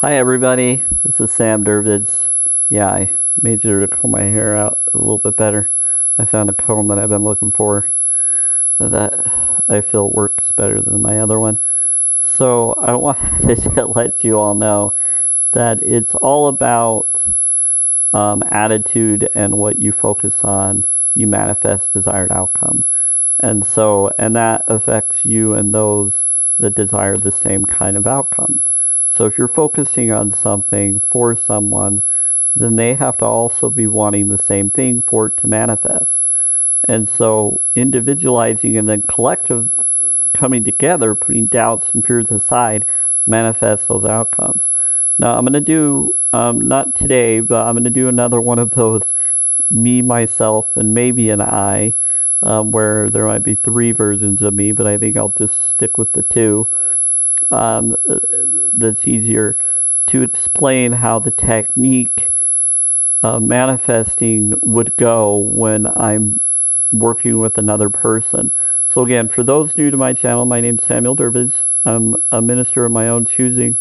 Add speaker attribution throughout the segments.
Speaker 1: Hi everybody, this is Sam Dervids. Yeah, I made sure to comb my hair out a little bit better. I found a comb that I've been looking for that I feel works better than my other one. So I wanted to let you all know that it's all about attitude, and what you focus on, you manifest desired outcome. And that affects you and those that desire the same kind of outcome. So if you're focusing on something for someone, then they have to also be wanting the same thing for it to manifest. And so individualizing and then collective coming together, putting doubts and fears aside, manifests those outcomes. Now I'm going to do, not today, but I'm going to do another one of those me, myself, and maybe an I, where there might be three versions of me, but I think I'll just stick with the two. That's easier to explain how the technique of manifesting would go when I'm working with another person. So again, for those new to my channel, my name's Samuel Dervids. I'm a minister of my own choosing,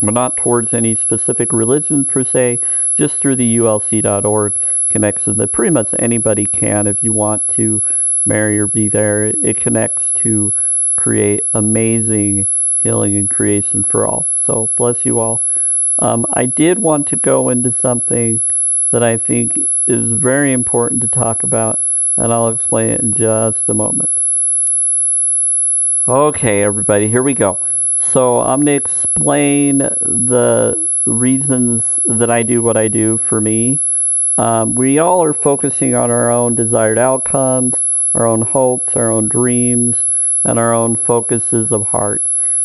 Speaker 1: but not towards any specific religion per se, just through the ulc.org connection that pretty much anybody can if you want to marry or be there. It connects to create amazing healing and creation for all. So bless you all. I did want to go into something that I think is very important to talk about, and I'll explain it in just a moment. Okay, everybody, here we go. So I'm going to explain the reasons that I do what I do for me. We all are focusing on our own desired outcomes, our own hopes, our own dreams, and our own focuses of heart.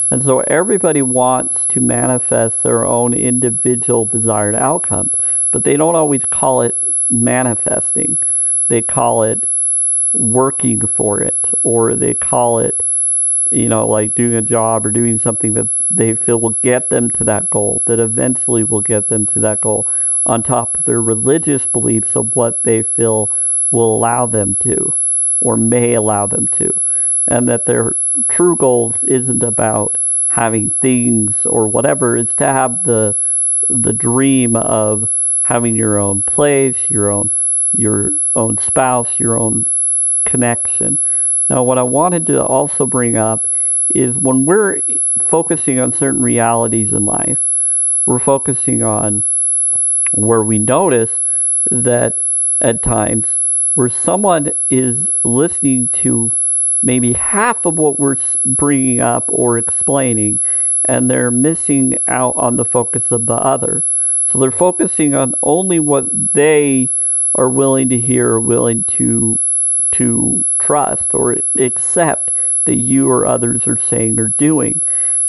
Speaker 1: And so everybody wants to manifest their own individual desired outcomes, but they don't always call it manifesting. They call it working for it, or they call it, like doing a job or doing something that they feel will get them to that goal, that eventually will get them to that goal, on top of their religious beliefs of what they feel will allow them to, or may allow them to. And that their true goals isn't about having things or whatever. It's to have the dream of having your own place, your own spouse, your own connection. Now, what I wanted to also bring up is when we're focusing on certain realities in life, we're focusing on where we notice that at times where someone is listening to maybe half of what we're bringing up or explaining, and they're missing out on the focus of the other. So they're focusing on only what they are willing to hear, or willing to trust or accept that you or others are saying or doing.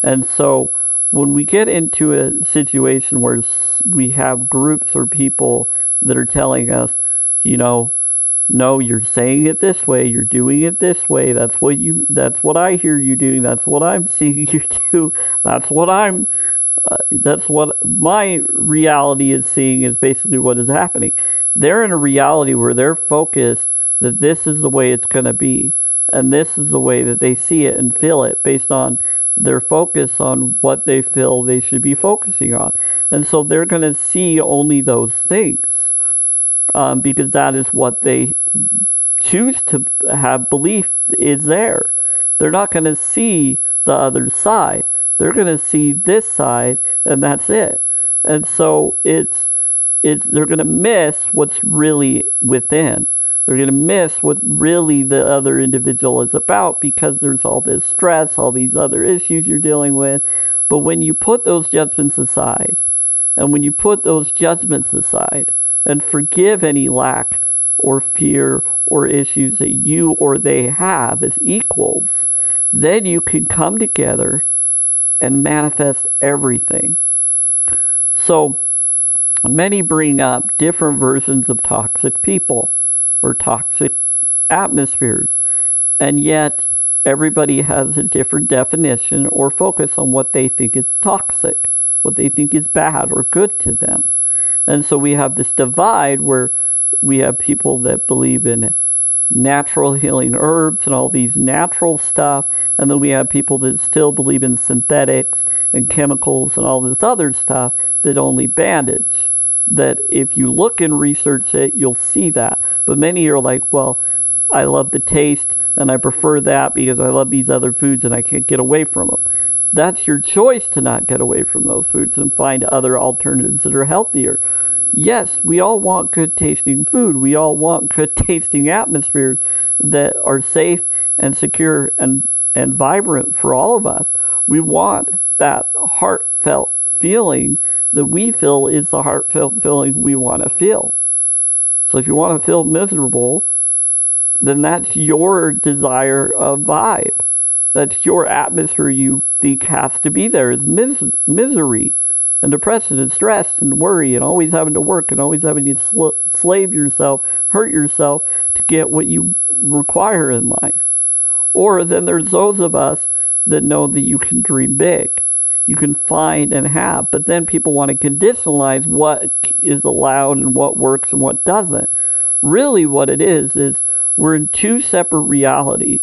Speaker 1: And so when we get into a situation where we have groups or people that are telling us, no, you're saying it this way, you're doing it this way, that's what I hear you doing, that's what I'm seeing you do, that's what my reality is seeing, is basically what is happening. They're in a reality where they're focused that this is the way it's going to be, and this is the way that they see it and feel it, based on their focus on what they feel they should be focusing on. And so they're going to see only those things, because that is what they choose to have belief is there. They're not going to see the other side. They're going to see this side, and that's it. And so they're going to miss what's really within. They're going to miss what really the other individual is about, because there's all this stress, all these other issues you're dealing with. But when you put those judgments aside, and when you put those judgments aside, and forgive any lack or fear or issues that you or they have as equals, then you can come together and manifest everything. So many bring up different versions of toxic people or toxic atmospheres, and yet everybody has a different definition or focus on what they think is toxic, what they think is bad or good to them. And so we have this divide where we have people that believe in natural healing herbs and all these natural stuff. And then we have people that still believe in synthetics and chemicals and all this other stuff that only bandage. That if you look and research it, you'll see that. But many are like, well, I love the taste and I prefer that because I love these other foods and I can't get away from them. That's your choice to not get away from those foods and find other alternatives that are healthier. Yes, we all want good tasting food. We all want good tasting atmospheres that are safe and secure and vibrant for all of us. We want that heartfelt feeling that we feel is the heartfelt feeling we want to feel. So if you want to feel miserable, then that's your desire of vibe. That's your atmosphere you think has to be there, is misery and depression and stress and worry and always having to work and always having to slave yourself, hurt yourself to get what you require in life. Or then there's those of us that know that you can dream big. You can find and have, but then people want to conditionalize what is allowed and what works and what doesn't. Really what it is we're in two separate realities.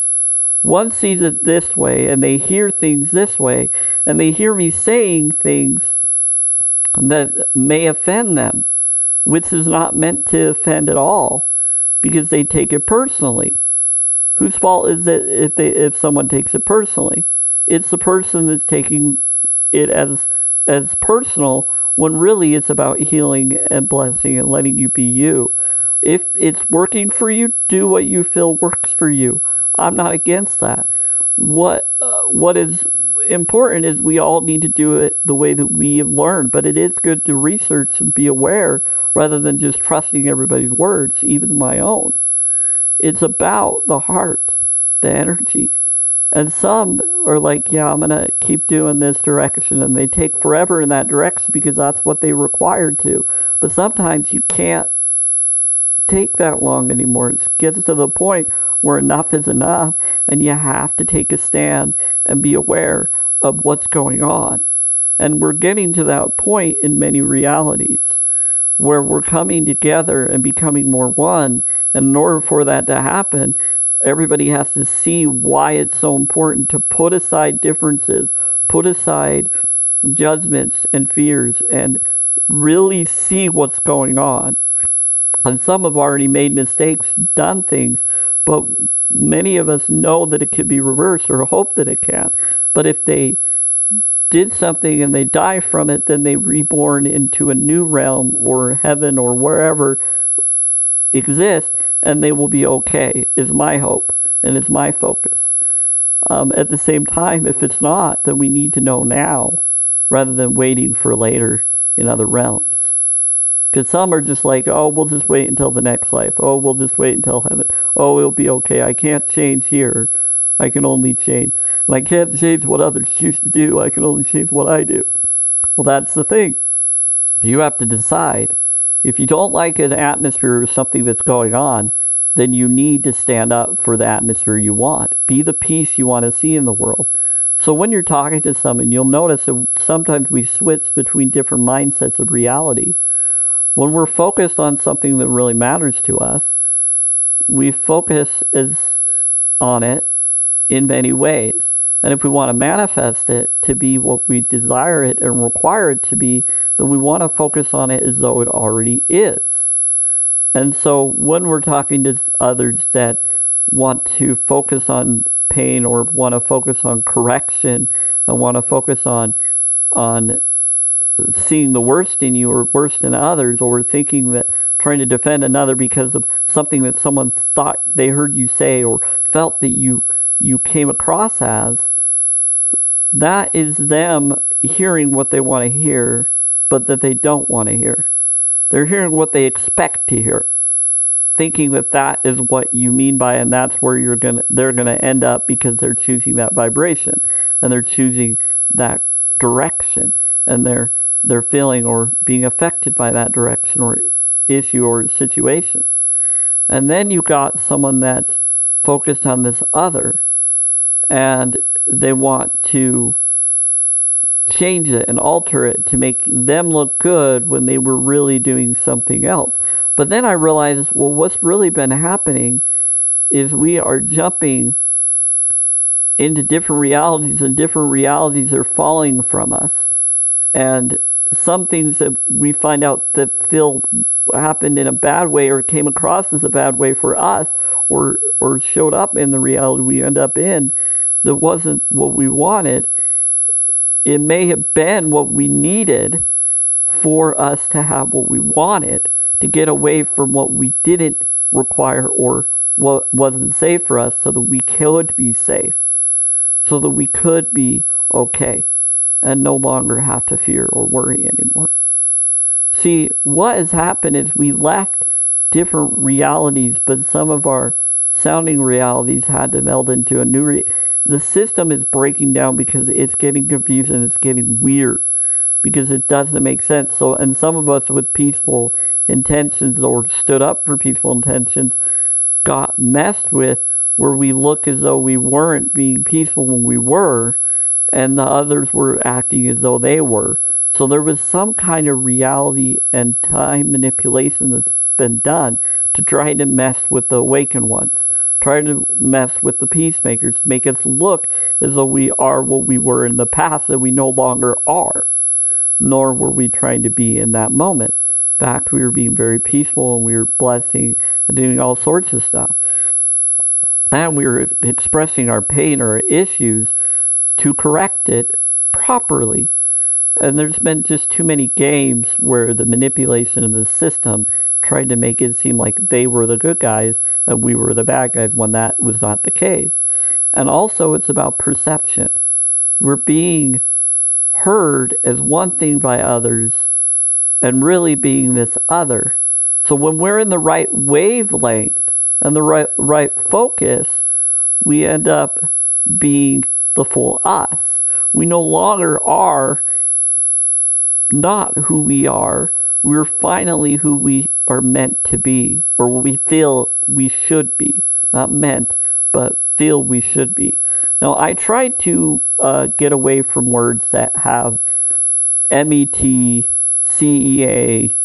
Speaker 1: One sees it this way and they hear things this way and they hear me saying things that may offend them, which is not meant to offend at all because they take it personally. Whose fault is it if someone takes it personally? It's the person that's taking it as personal when really it's about healing and blessing and letting you be you. If it's working for you, do what you feel works for you. I'm not against that. What is important is we all need to do it the way that we have learned, but it is good to research and be aware rather than just trusting everybody's words, even my own. It's about the heart, the energy. And some are like, yeah, I'm going to keep doing this direction. And they take forever in that direction because that's what they required to. But sometimes you can't take that long anymore. It gets to the point where enough is enough. And you have to take a stand and be aware of what's going on. And we're getting to that point in many realities where we're coming together and becoming more one. And in order for that to happen, everybody has to see why it's so important to put aside differences, put aside judgments and fears, and really see what's going on. And some have already made mistakes, done things, but many of us know that it could be reversed or hope that it can. But if they did something and they die from it, then they reborn into a new realm or heaven or wherever exists, and they will be okay, is my hope, and is my focus. At the same time, if it's not, then we need to know now, rather than waiting for later in other realms. Because some are just like, oh, we'll just wait until the next life. Oh, we'll just wait until heaven. Oh, it'll be okay. I can't change here. I can only change. And I can't change what others choose to do. I can only change what I do. Well, that's the thing. You have to decide. If you don't like an atmosphere or something that's going on, then you need to stand up for the atmosphere you want. Be the peace you want to see in the world. So when you're talking to someone, you'll notice that sometimes we switch between different mindsets of reality. When we're focused on something that really matters to us, we focus on it in many ways. And if we want to manifest it to be what we desire it and require it to be, then we want to focus on it as though it already is. And so when we're talking to others that want to focus on pain or want to focus on correction and want to focus on seeing the worst in you or worst in others, or thinking that trying to defend another because of something that someone thought they heard you say or felt that you came across as, that is them hearing what they want to hear, but that they don't want to hear. They're hearing what they expect to hear, thinking that that is what you mean by, and that's where they're gonna end up because they're choosing that vibration and they're choosing that direction, and they're feeling or being affected by that direction or issue or situation. And then you got someone that's focused on this other, and they want to change it and alter it to make them look good when they were really doing something else. But then I realized, well, what's really been happening is we are jumping into different realities, and different realities are falling from us. And some things that we find out that feel happened in a bad way or came across as a bad way for us, or showed up in the reality we end up in that wasn't what we wanted. It may have been what we needed for us to have what we wanted, to get away from what we didn't require or what wasn't safe for us, so that we could be safe, so that we could be okay and no longer have to fear or worry anymore. See, what has happened is we left different realities, but some of our sounding realities had to meld into a new the system is breaking down because it's getting confused and it's getting weird because it doesn't make sense. So, and some of us with peaceful intentions or stood up for peaceful intentions got messed with, where we look as though we weren't being peaceful when we were, and the others were acting as though they were. So there was some kind of reality and time manipulation that's been done to try to mess with the awakened ones, try to mess with the peacemakers, to make us look as though we are what we were in the past that we no longer are, nor were we trying to be in that moment. In fact, we were being very peaceful, and we were blessing and doing all sorts of stuff. And we were expressing our pain or issues to correct it properly. And there's been just too many games where the manipulation of the system tried to make it seem like they were the good guys and we were the bad guys, when that was not the case. And also, it's about perception. We're being heard as one thing by others and really being this other. So when we're in the right wavelength and the right focus, we end up being the full us. We no longer are not who we are. We're finally who we are meant to be, or what we feel we should be. Not meant, but feel we should be. Now, I try to get away from words that have MET, CEA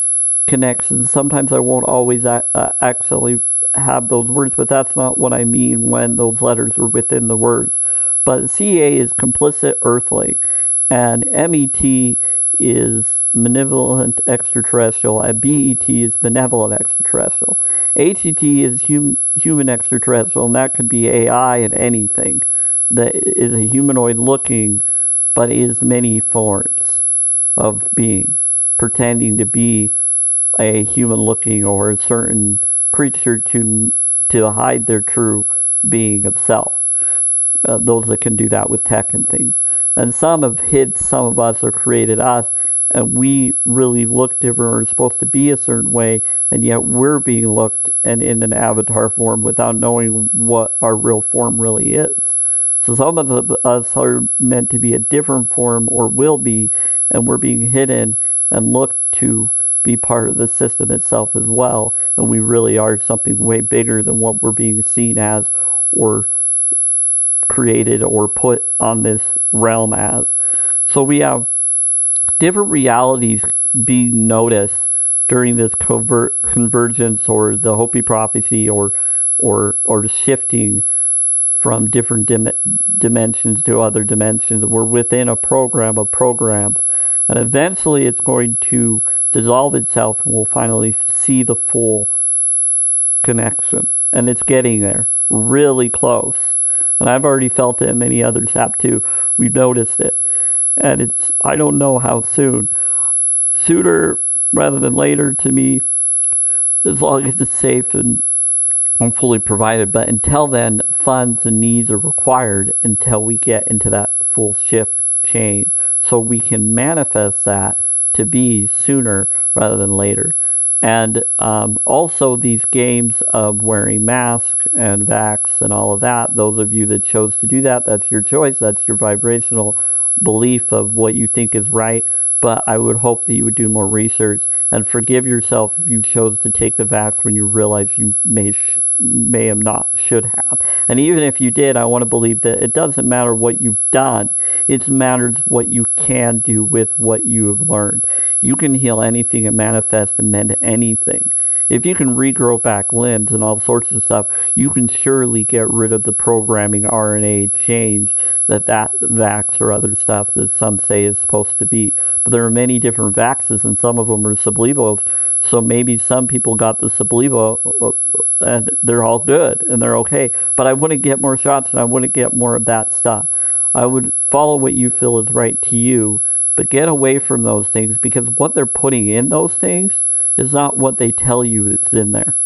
Speaker 1: connections. Sometimes I won't always actually have those words, but that's not what I mean when those letters are within the words. But CEA is complicit earthling, and MET is malevolent extraterrestrial, and BET is benevolent extraterrestrial. HET is human extraterrestrial, and that could be AI and anything that is a humanoid looking, but is many forms of beings, pretending to be a human looking or a certain creature to hide their true being of self. Those that can do that with tech and things. And some have hid some of us or created us, and we really look different or are supposed to be a certain way, and yet we're being looked and in an avatar form without knowing what our real form really is. So some of us are meant to be a different form or will be, and we're being hidden and looked to be part of the system itself as well, and we really are something way bigger than what we're being seen as or created or put on this realm as. So we have different realities being noticed during this convergence or the Hopi prophecy or shifting from different dimensions to other dimensions. We're within a program of programs, and eventually it's going to dissolve itself, and we'll finally see the full connection. And it's getting there, really close. And I've already felt it, and many others have too. We've noticed it. And I don't know how soon. Sooner rather than later, to me, as long as it's safe and fully provided. But until then, funds and needs are required until we get into that full shift change. So we can manifest that to be sooner rather than later. And also these games of wearing masks and vax and all of that, those of you that chose to do that, that's your choice. That's your vibrational belief of what you think is right. But I would hope that you would do more research and forgive yourself if you chose to take the vax when you realize you may have not, should have. And even if you did, I want to believe that it doesn't matter what you've done. It matters what you can do with what you have learned. You can heal anything and manifest and mend anything. If you can regrow back limbs and all sorts of stuff, you can surely get rid of the programming RNA change that vax or other stuff that some say is supposed to be. But there are many different vaxes, and some of them are sublevos. So maybe some people got the sublevo and they're all good and they're okay. But I wouldn't get more shots and I wouldn't get more of that stuff. I would follow what you feel is right to you, but get away from those things, because what they're putting in those things is not what they tell you is in there.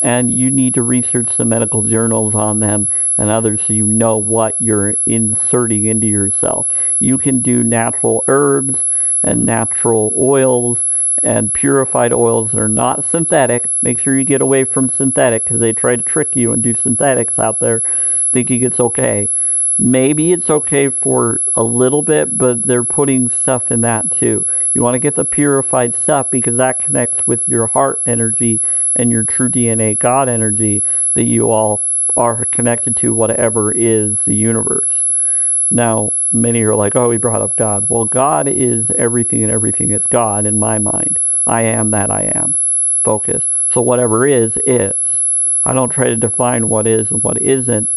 Speaker 1: And you need to research the medical journals on them and others so you know what you're inserting into yourself. You can do natural herbs and natural oils and purified oils that are not synthetic. Make sure you get away from synthetic, because they try to trick you and do synthetics out there thinking it's okay. Maybe it's okay for a little bit, but they're putting stuff in that too. You want to get the purified stuff because that connects with your heart energy and your true DNA God energy that you all are connected to, whatever is the universe. Now, many are like, oh, he brought up God. Well, God is everything and everything is God in my mind. I am that I am. Focus. So whatever is, is. I don't try to define what is and what isn't,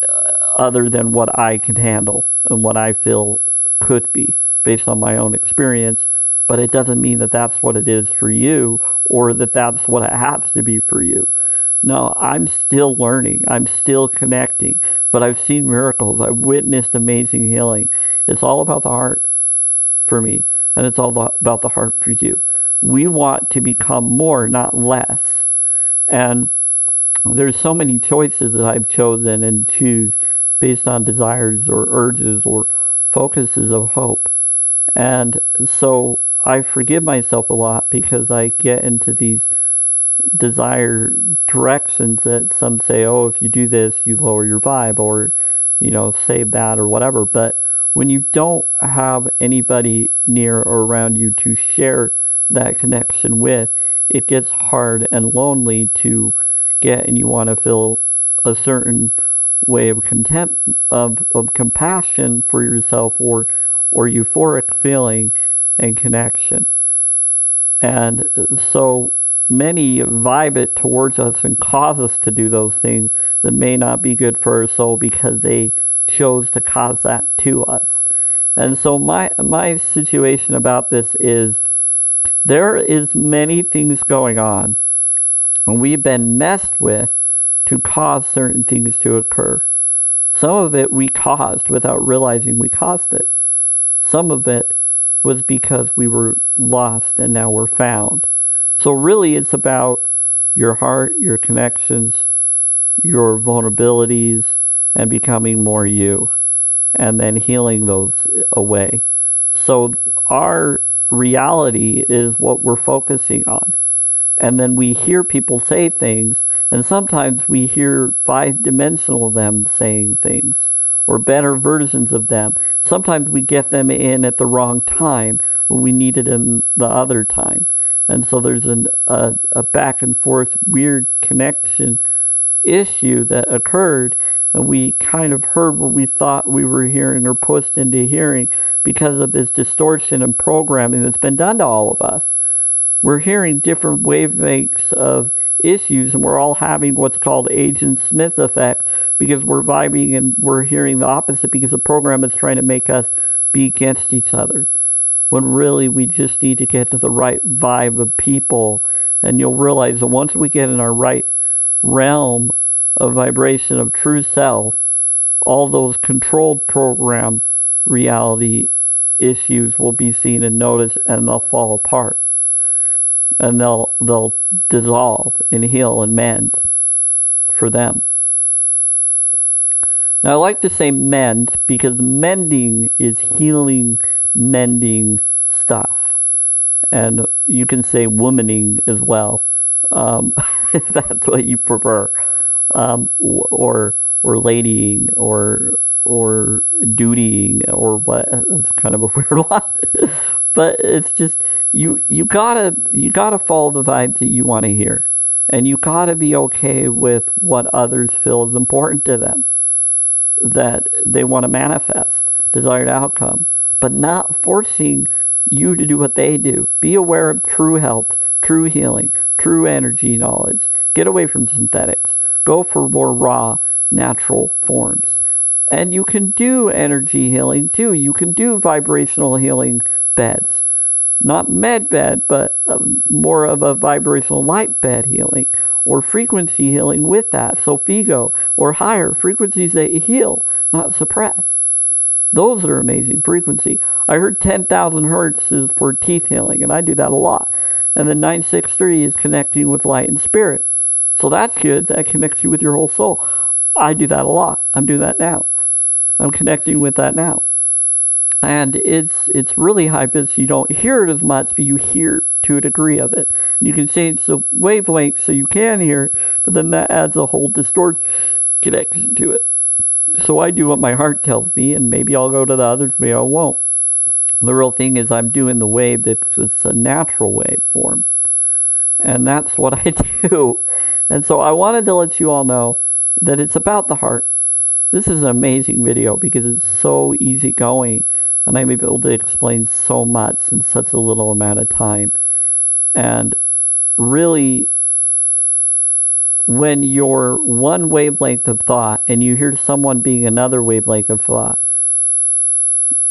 Speaker 1: other than what I can handle and what I feel could be based on my own experience. But it doesn't mean that that's what it is for you, or that that's what it has to be for you. No, I'm still learning. I'm still connecting. But I've seen miracles. I've witnessed amazing healing. It's all about the heart for me, and it's all about the heart for you. We want to become more, not less. And there's so many choices that I've chosen and choose based on desires or urges or focuses of hope. And so I forgive myself a lot because I get into these desire directions that some say, oh, if you do this, you lower your vibe, or, save that or whatever. But when you don't have anybody near or around you to share that connection with, it gets hard and lonely to get, and you want to feel a certain way of contempt, of compassion for yourself, or euphoric feeling and connection. And so many vibe it towards us and cause us to do those things that may not be good for our soul because they chose to cause that to us. And so my situation about this is, there is many things going on, and we've been messed with to cause certain things to occur. Some of it we caused without realizing we caused it. Some of it was because we were lost and now we're found. So really it's about your heart, your connections, your vulnerabilities, and becoming more you, and then healing those away. So our reality is what we're focusing on. And then we hear people say things, and sometimes we hear 5-dimensional them saying things, or better versions of them. Sometimes we get them in at the wrong time when we need it in the other time. And so there's a back and forth weird connection issue that occurred, and we kind of heard what we thought we were hearing or pushed into hearing because of this distortion and programming that's been done to all of us. We're hearing different wavelengths of issues, and we're all having what's called Agent Smith effect, because we're vibing and we're hearing the opposite because the program is trying to make us be against each other, when really we just need to get to the right vibe of people. And you'll realize that once we get in our right realm of vibration of true self, all those controlled program reality issues will be seen and noticed, and they'll fall apart. And they'll dissolve and heal and mend for them. Now I like to say mend because mending is healing, mending stuff. And you can say womaning as well, if that's what you prefer. Or ladying, or dutying, or what. It's kind of a weird one. But it's just, you gotta follow the vibes that you want to hear, and you gotta be okay with what others feel is important to them, that they want to manifest desired outcome, but not forcing you to do what they do. Be aware of true health, true healing, true energy knowledge. Get away from synthetics. Go for more raw, natural forms. And you can do energy healing too. You can do vibrational healing beds. Not med bed, but more of a vibrational light bed healing or frequency healing with that. So Figo or higher frequencies that heal, not suppress. Those are amazing frequency. I heard 10,000 hertz is for teeth healing, and I do that a lot. And then 963 is connecting with light and spirit. So that's good. That connects you with your whole soul. I do that a lot. I'm doing that now. I'm connecting with that now. And it's really high pitch. You don't hear it as much, but you hear to a degree of it. And you can change the wavelength so you can hear it, but then that adds a whole distorted connection to it. So I do what my heart tells me, and maybe I'll go to the others, maybe I won't. The real thing is I'm doing the wave that's a natural wave form. And that's what I do. And so I wanted to let you all know that it's about the heart. This is an amazing video because it's so easygoing, and I'm able to explain so much in such a little amount of time. And really, when you're one wavelength of thought and you hear someone being another wavelength of thought,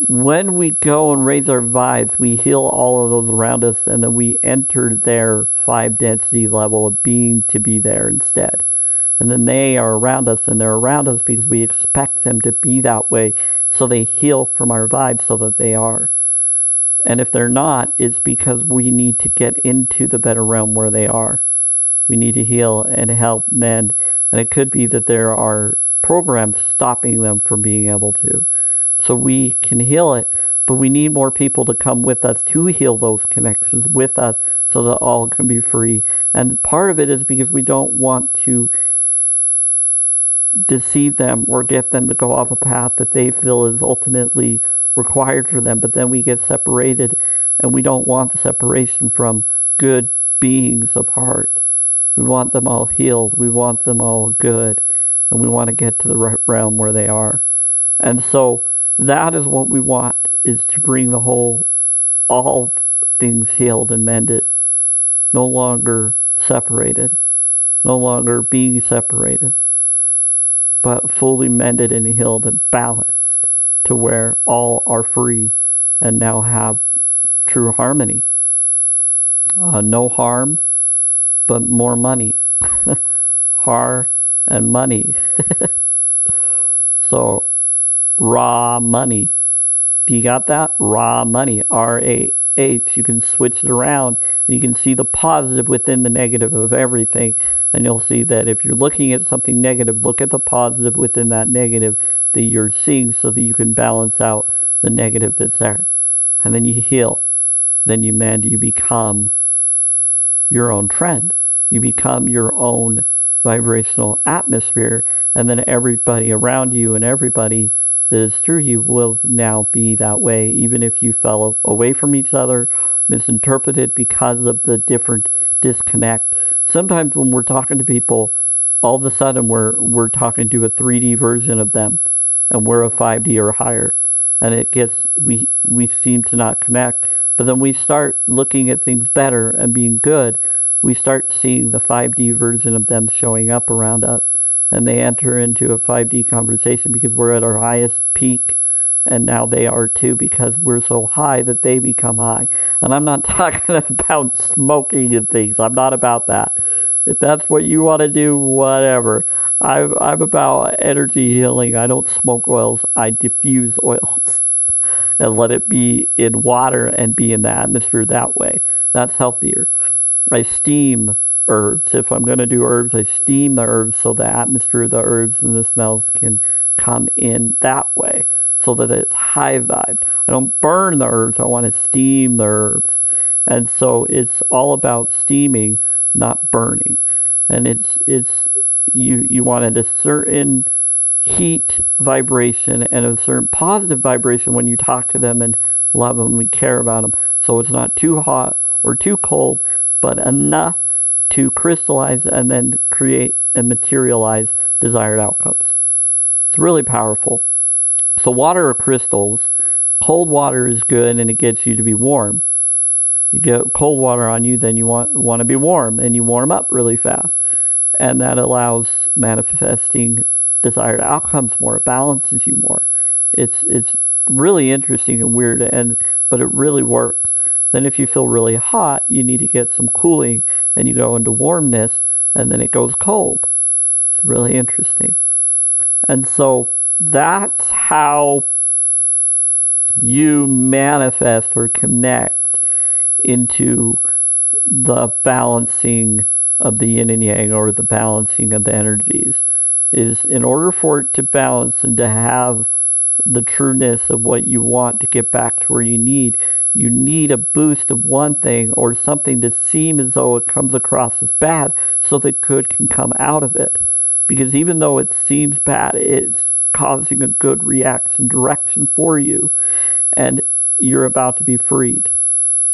Speaker 1: when we go and raise our vibes, we heal all of those around us, and then we enter their 5 density level of being to be there instead. And then they are around us, and they're around us because we expect them to be that way, so they heal from our vibes so that they are. And if they're not, it's because we need to get into the better realm where they are. We need to heal and help mend. And it could be that there are programs stopping them from being able to. So we can heal it, but we need more people to come with us to heal those connections with us so that all can be free. And part of it is because we don't want to deceive them or get them to go off a path that they feel is ultimately required for them, but then we get separated, and we don't want the separation from good beings of heart. We want them all healed, we want them all good, and we want to get to the right realm where they are. And so that is what we want, is to bring the whole, all things healed and mended, no longer separated, no longer being separated, but fully mended and healed and balanced to where all are free and now have true harmony. No harm, but more money. Har and money. So, raw money. Do you got that? Raw money. R-A-H. You can switch it around, and you can see the positive within the negative of everything. And you'll see that if you're looking at something negative, look at the positive within that negative that you're seeing so that you can balance out the negative that's there. And then you heal. Then you mend. You become your own trend. You become your own vibrational atmosphere. And then everybody around you and everybody that is through you will now be that way, even if you fell away from each other, misinterpreted because of the different disconnect. Sometimes when we're talking to people, all of a sudden we're talking to a 3D version of them, and we're a 5D or higher, and it gets we seem to not connect. But then we start looking at things better and being good. We start seeing the 5D version of them showing up around us, and they enter into a 5D conversation because we're at our highest peak. And now they are too, because we're so high that they become high. And I'm not talking about smoking and things. I'm not about that. If that's what you want to do, whatever. I'm about energy healing. I don't smoke oils. I diffuse oils and let it be in water and be in the atmosphere that way. That's healthier. I steam herbs. If I'm going to do herbs, I steam the herbs so the atmosphere of the herbs and the smells can come in that way, so that it's high vibed. I don't burn the herbs, I want to steam the herbs. And so it's all about steaming, not burning. And you wanted a certain heat vibration and a certain positive vibration when you talk to them and love them and care about them. So it's not too hot or too cold, but enough to crystallize and then create and materialize desired outcomes. It's really powerful. So water or crystals, cold water is good and it gets you to be warm. You get cold water on you, then you want to be warm, and you warm up really fast. And that allows manifesting desired outcomes more. It balances you more. It's really interesting and weird, but it really works. Then if you feel really hot, you need to get some cooling, and you go into warmness, and then it goes cold. It's really interesting. And so that's how you manifest or connect into the balancing of the yin and yang, or the balancing of the energies. Is in order for it to balance and to have the trueness of what you want to get back to where you need a boost of one thing or something to seem as though it comes across as bad, so that good can come out of it. Because even though it seems bad, it's causing a good reaction direction for you, and you're about to be freed.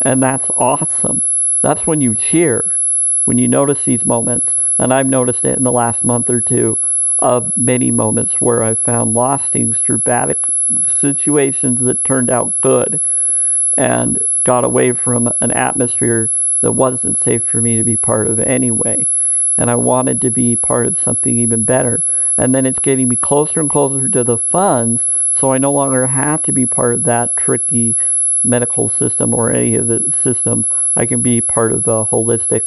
Speaker 1: And that's awesome. That's when you cheer, when you notice these moments. And I've noticed it in the last month or two, of many moments where I've found lost things through bad situations that turned out good, and got away from an atmosphere that wasn't safe for me to be part of anyway. And I wanted to be part of something even better. And then it's getting me closer and closer to the funds, so I no longer have to be part of that tricky medical system or any of the systems. I can be part of a holistic,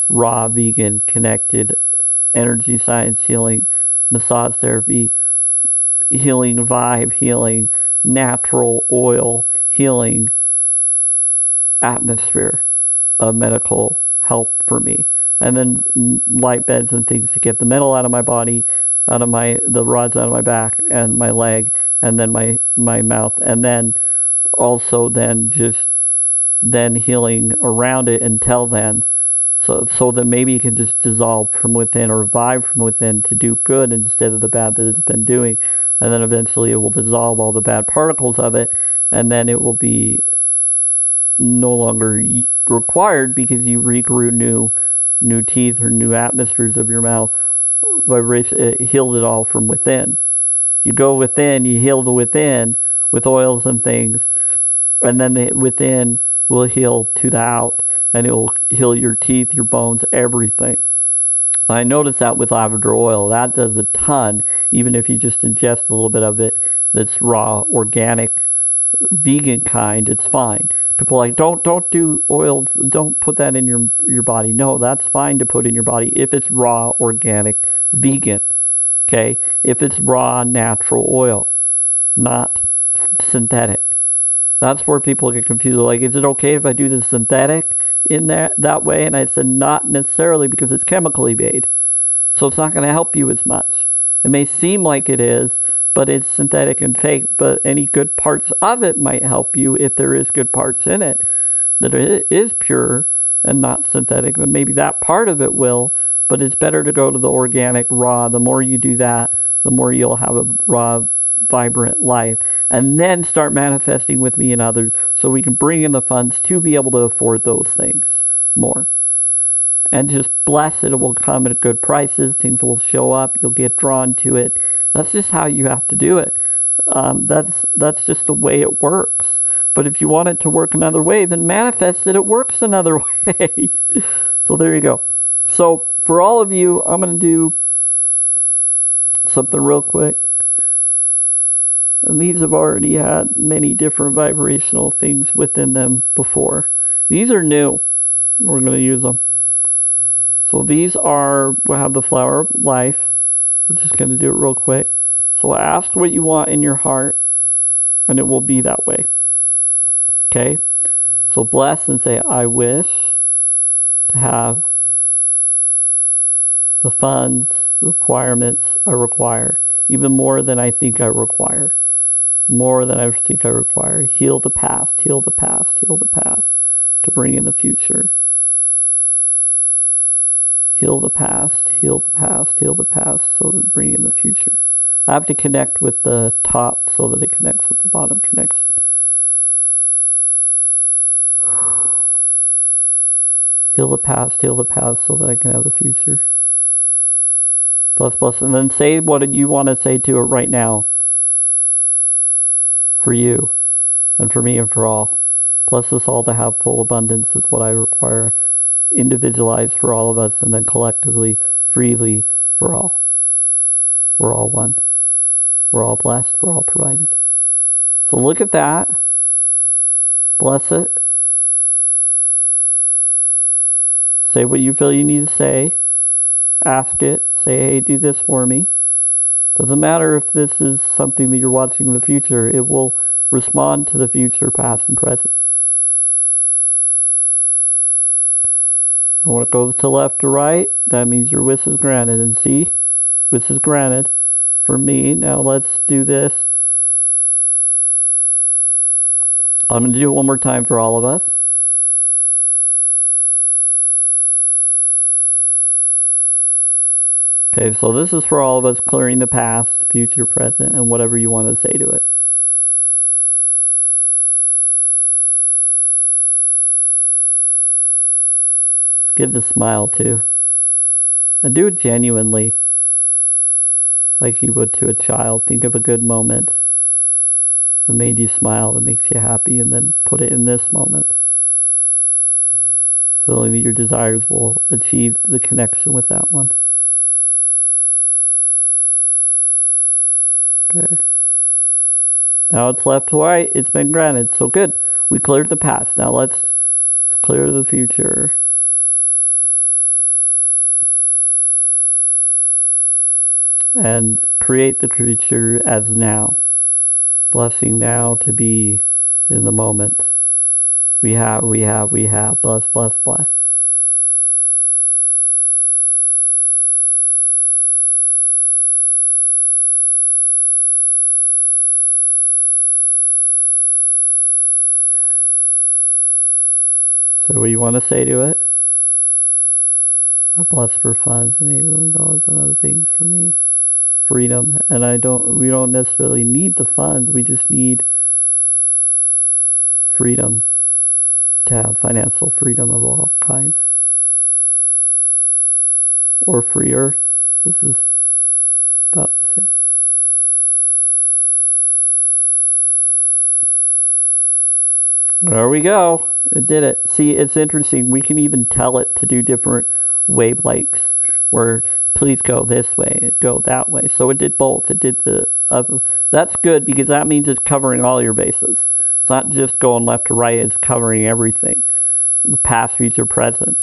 Speaker 1: raw, vegan, connected, energy science healing, massage therapy, healing vibe, healing natural oil, healing atmosphere of medical help for me. And then light beds and things to get the metal out of my body, out of the rods out of my back and my leg, and then my mouth, and then also then healing around it until then, so that maybe it can just dissolve from within, or vibe from within to do good instead of the bad that it's been doing. And then eventually it will dissolve all the bad particles of it, and then it will be no longer required, because you regrew new teeth or new atmospheres of your mouth. Vibration, it healed it all from within. You go within, you heal the within with oils and things, and then the within will heal to the out, and it will heal your teeth, your bones, everything. I noticed that with lavender oil. That does a ton, even if you just ingest a little bit of it that's raw, organic, vegan kind, it's fine. People are like, don't do oils, don't put that in your body. No, that's fine to put in your body if it's raw, organic, vegan. Okay? If it's raw, natural oil, not synthetic. That's where people get confused. They're like, is it okay if I do the synthetic in that way? And I said, not necessarily, because it's chemically made. So it's not going to help you as much. It may seem like it is, but it's synthetic and fake. But any good parts of it might help you if there is good parts in it, that it is pure and not synthetic. Then maybe that part of it will, but it's better to go to the organic, raw. The more you do that, the more you'll have a raw, vibrant life, and then start manifesting with me and others, so we can bring in the funds to be able to afford those things more. And just bless it. It will come at good prices. Things will show up. You'll get drawn to it. That's just how you have to do it. That's just the way it works. But if you want it to work another way, then manifest that it works another way. So there you go. So for all of you, I'm going to do something real quick. And these have already had many different vibrational things within them before. These are new. We're going to use them. So these will have the flower of life. We're just going to do it real quick. So ask what you want in your heart, and it will be that way. Okay? So bless and say, I wish to have the funds, the requirements I require, even more than I think I require. More than I think I require. Heal the past, heal the past, heal the past, to bring in the future. Heal the past, heal the past, heal the past, so that bring in the future. I have to connect with the top so that it connects with the bottom connection. Heal the past so that I can have the future. Bless, bless. And then say what you want to say to it right now. For you, and for me, and for all. Bless us all to have full abundance is what I require, individualized for all of us, and then collectively, freely for all. We're all one. We're all blessed. We're all provided. So look at that. Bless it. Say what you feel you need to say. Ask it. Say, hey, do this for me. Doesn't matter if this is something that you're watching in the future. It will respond to the future, past, and present. And when it goes to left to right, that means your wish is granted. And see, wish is granted for me. Now let's do this. I'm going to do it one more time for all of us. Okay, so this is for all of us, clearing the past, future, present, and whatever you want to say to it. Let's give the smile too. And do it genuinely, like you would to a child. Think of a good moment that made you smile, that makes you happy, and then put it in this moment. Feeling that your desires will achieve the connection with that one. Okay. Now it's left to right. It's been granted. So good. We cleared the past. Now let's clear the future. And create the future as now. Blessing now to be in the moment. We have. Bless, bless, bless. So what do you want to say to it? I bless for funds and $8 million and other things for me. Freedom. And we don't necessarily need the funds. We just need freedom to have financial freedom of all kinds. Or free earth. This is about the same. There we go. It did it. See, it's interesting. We can even tell it to do different wavelengths where please go this way, go that way. So it did both. It did the... that's good because that means it's covering all your bases. It's not just going left to right. It's covering everything. The past, future, present,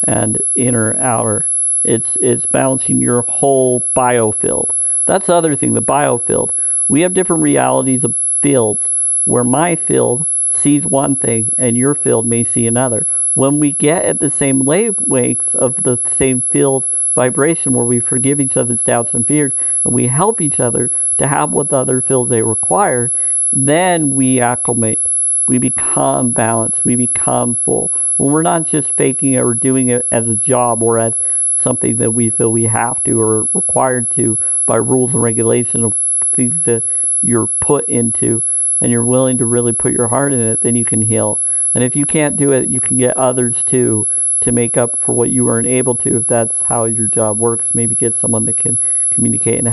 Speaker 1: and inner, outer. It's balancing your whole biofield. That's the other thing, the biofield. We have different realities of fields where my field sees one thing and your field may see another. When we get at the same wavelengths of the same field vibration where we forgive each other's doubts and fears and we help each other to have what the other feels they require, then we acclimate. We become balanced. We become full. When we're not just faking it or doing it as a job or as something that we feel we have to or required to by rules and regulations of things that you're put into, and you're willing to really put your heart in it, then you can heal. And if you can't do it, you can get others to make up for what you weren't able to. If that's how your job works, maybe get someone that can communicate and